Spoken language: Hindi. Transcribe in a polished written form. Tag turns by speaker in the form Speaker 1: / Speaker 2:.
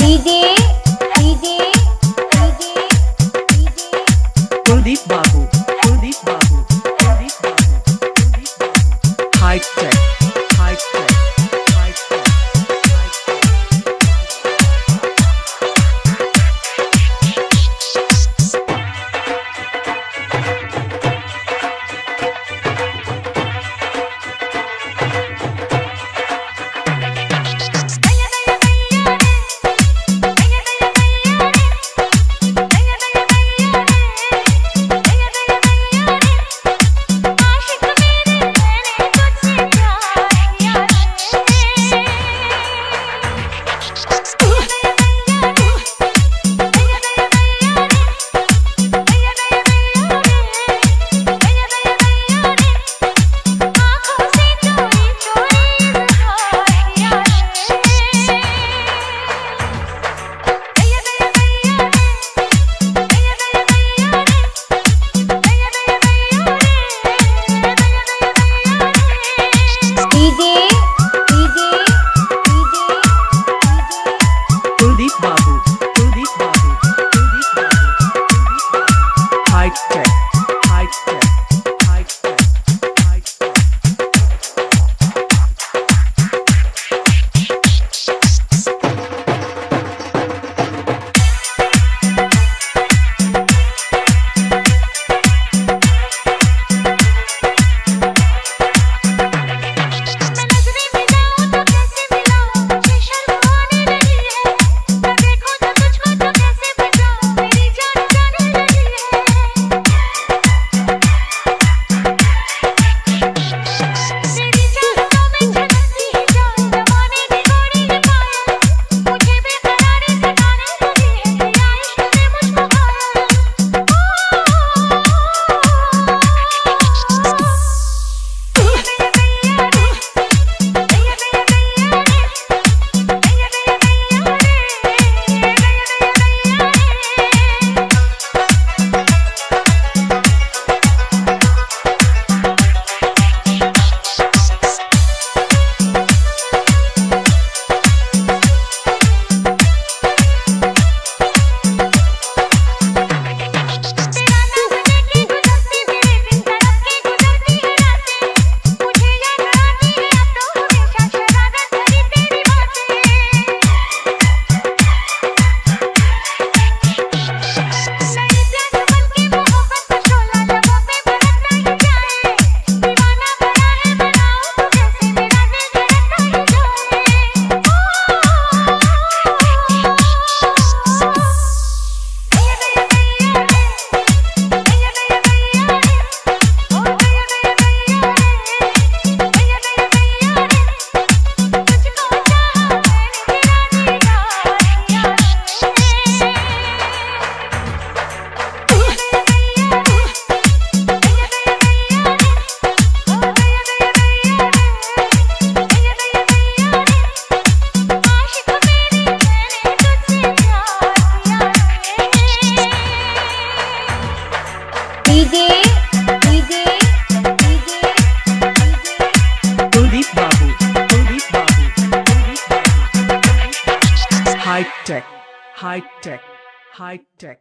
Speaker 1: DJ DJ DJ DJ
Speaker 2: Kuldeep Babu Kuldeep Babu Kuldeep Babu Kuldeep Babu high tech high tech high tech Kuldeep Babu Kuldeep Babu Kuldeep Babu high tech high tech high tech high tech Kuldeep Babu Kuldeep Babu Kuldeep Babu high tech high tech high tech